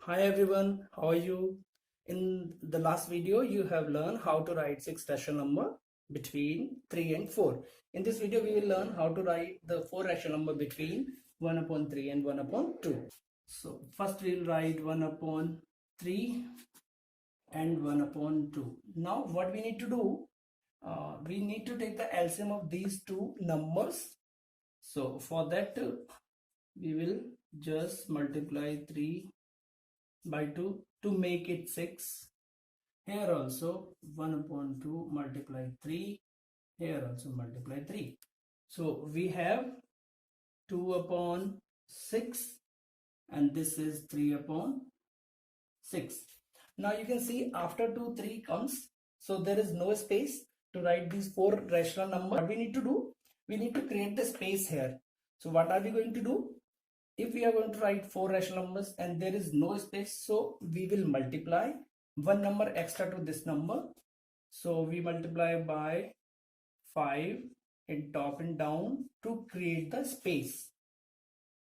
Hi everyone, how are you? In the last video, you have learned how to write 6 rational number between 3 and 4. In this video, we will learn how to write the 4 rational number between 1 upon 3 and 1 upon 2. So first we will write 1 upon 3 and 1 upon 2. Now what we need to do, we need to take the LCM of these two numbers. So for that, we will just multiply 3 by 2 to make it 6. Here also 1 upon 2 multiply 3. Here also multiply 3. So we have 2 upon 6 and this is 3 upon 6. Now you can see after 2 3 comes, so there is no space to write these 4 rational numbers. What we need to do, we need to create the space here. So what are we going to do? If we are going to write 4 rational numbers and there is no space, so we will multiply one number extra to this number. So we multiply by 5 in top and down to create the space,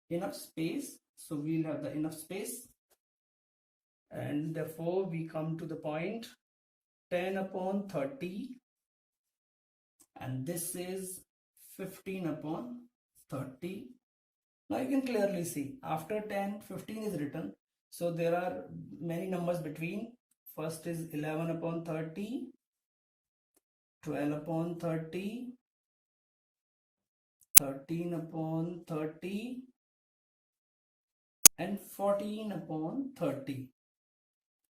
enough space. So we'll have the enough space, and therefore we come to the point 10 upon 30, and this is 15 upon 30. Now you can clearly see after 10, 15 is written. So there are many numbers between. First is 11 upon 30, 12 upon 30, 13 upon 30, and 14 upon 30.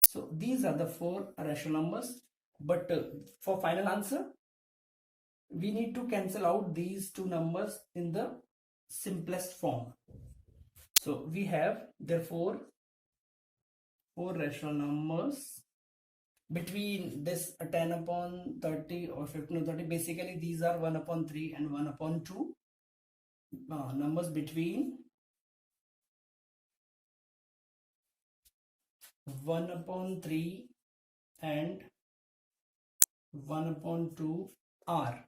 So these are the 4 rational numbers. But for final answer, we need to cancel out these two numbers in the simplest form. So we have therefore 4 rational numbers between this 10 upon 30 or 15 upon 30. Basically these are 1 upon 3 and 1 upon 2 numbers between 1 upon 3 and 1 upon 2 are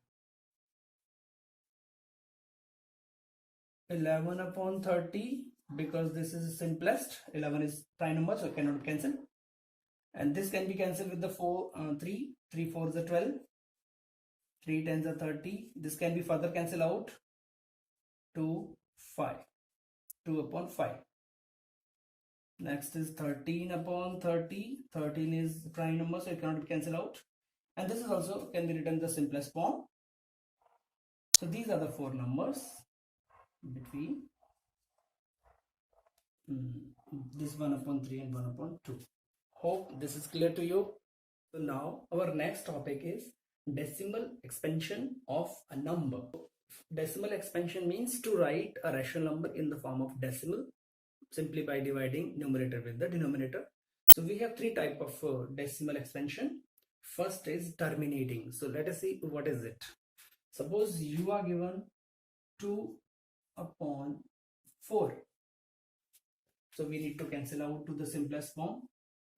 11 upon 30, because this is the simplest. 11 is prime number, so it cannot be cancelled, and this can be cancelled with the 3 4 is a 12, 3 10s are 30. This can be further cancelled out to 5, 2 upon 5. Next is 13 upon 30. 13 is prime number, so it cannot be cancelled out, and this is also can be written in the simplest form. So these are the 4 numbers between this 1 upon 3 and 1 upon 2. Hope this is clear to you. So now our next topic is decimal expansion of a number. Decimal expansion means to write a rational number in the form of decimal simply by dividing numerator with the denominator. So we have 3 types of decimal expansion. First is terminating. So let us see what is it. Suppose you are given 2 upon 4. So we need to cancel out to the simplest form.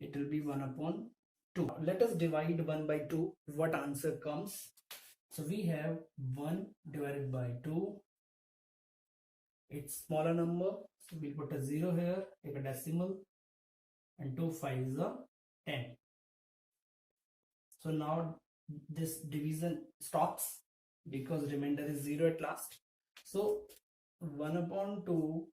It will be 1 upon 2. Let us divide 1 by 2. What answer comes? So we have 1 divided by 2. It's smaller number. So we put a 0 here, take a decimal, and 2 5 is a 10. So now this division stops because remainder is 0 at last. So 1 upon 2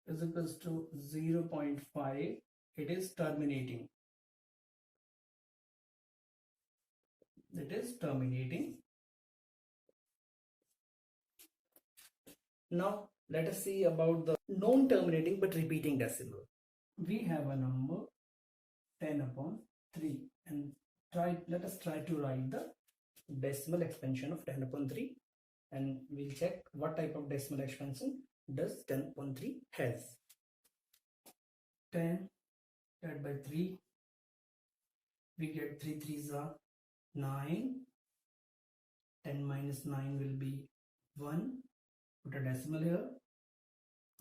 is equals to 0.5. It is terminating. It is terminating. Now let us see about the non-terminating but repeating decimal. We have a number 10 upon 3, and let us try to write the decimal expansion of 10 upon 3, and we'll check what type of decimal expansion does 10 upon 3 has. 10 divided by 3, we get 3 3s are 9. 10 minus 9 will be 1. Put a decimal here.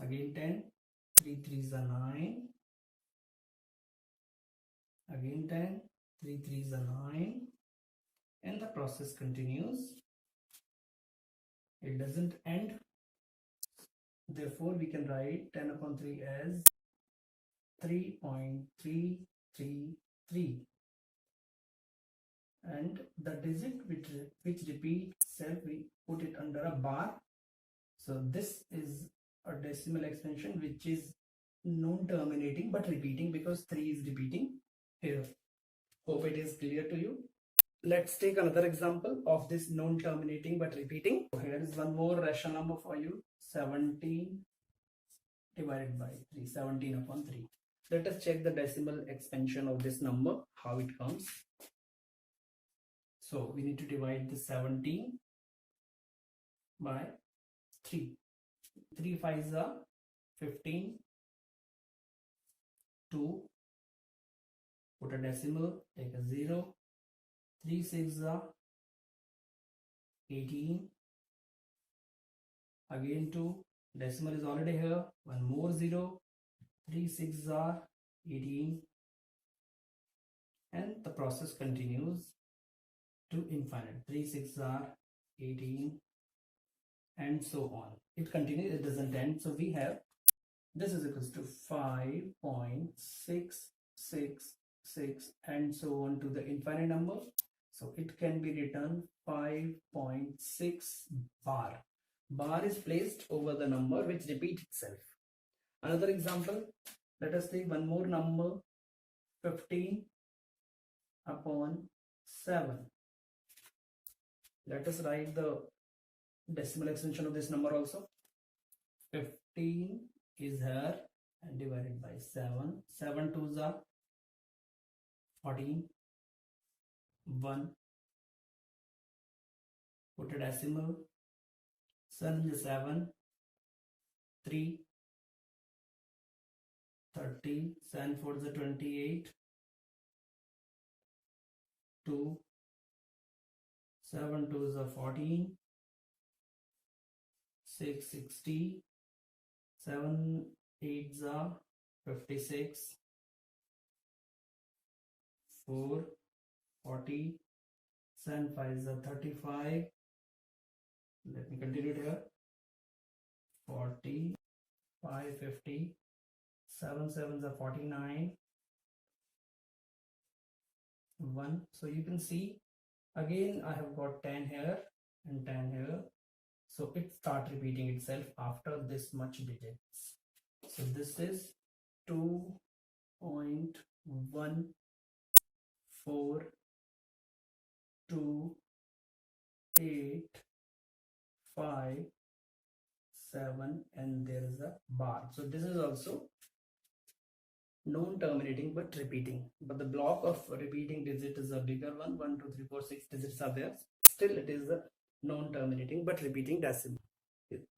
Again 10. 3 3s are 9. Again 10. 3 3s are 9. And the process continues. It doesn't end. Therefore, we can write 10 upon 3 as 3.333, and the digit which repeat itself, we put it under a bar. So this is a decimal expansion which is non-terminating but repeating, because 3 is repeating here. Hope it is clear to you. Let's take another example of this non-terminating but repeating. So here is one more rational number for you. 17 divided by 3, 17 upon 3. Let us check the decimal expansion of this number, how it comes. So we need to divide the 17 by 3. 3 5s are 15. 2, put a decimal, take a 0. 3 6s are 18. Again 2, decimal is already here, one more 0. 3 6s are 18, and the process continues to infinite. 3 6s are 18, and so on. It continues, it doesn't end. So we have this is equals to 5.666 and so on to the infinite number. So it can be written 5.6 bar. Bar is placed over the number which repeats itself. Another example, let us take one more number, 15 upon 7. Let us write the decimal extension of this number also. 15 is here and divided by 7. 7 2s are 14. 1. Put a decimal. 7 is 7. 3. 30. 7 4 is 28. 2. 7 2s are 14. 6 60. 7 8s are 56. 4 40. 7 5s are 35. Let me continue it here. 40, 5 50. 7 7s are 49. 1. So you can see again I have got 10 here and 10 here. So it starts repeating itself after this much digits. So this is 2.142857, and there is a bar. So this is also non-terminating but repeating. But the block of repeating digit is a bigger one. 1 2 3 4 6 digits are there. Still it is a non-terminating but repeating decimal.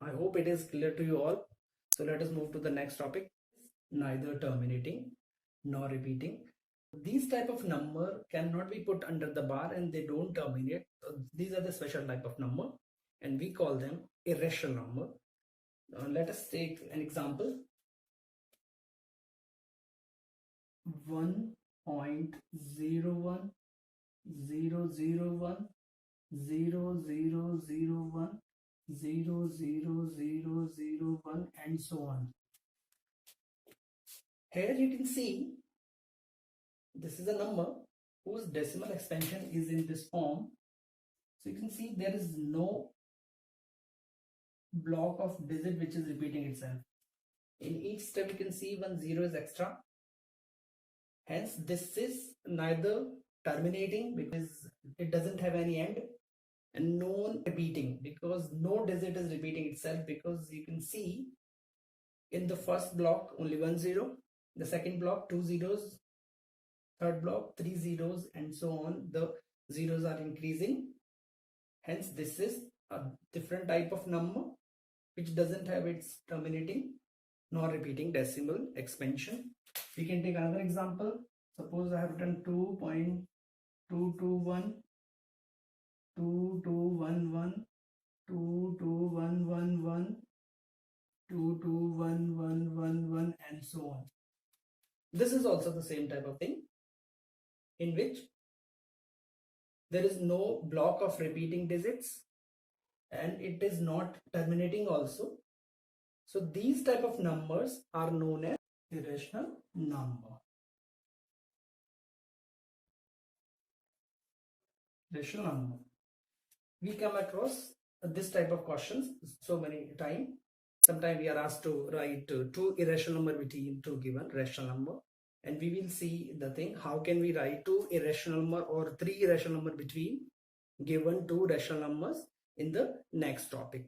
I hope it is clear to you all. So let us move to the next topic. Neither terminating nor repeating. These type of number cannot be put under the bar and they don't terminate. These are the special type of number and we call them irrational number. Let us take an example. 1.01 001 0001 00001 and so on. Here you can see this is a number whose decimal expansion is in this form. So you can see there is no block of digit which is repeating itself. In each step you can see 1 0 is extra. Hence this is neither terminating because it doesn't have any end, and non-repeating because no digit is repeating itself, because you can see in the first block only 1 0, the second block 2 zeros, third block 3 zeros, and so on. The zeros are increasing. Hence this is a different type of number which doesn't have its terminating nor repeating decimal expansion. We can take another example. Suppose I have written 2.221 2211 22111 22111 and so on. This is also the same type of thing in which there is no block of repeating digits and it is not terminating also. So these type of numbers are known as irrational number. Irrational number. We come across this type of questions so many times. Sometimes we are asked to write two irrational number between two given rational number, and we will see the thing how can we write two irrational number or three irrational number between given two rational numbers in the next topic.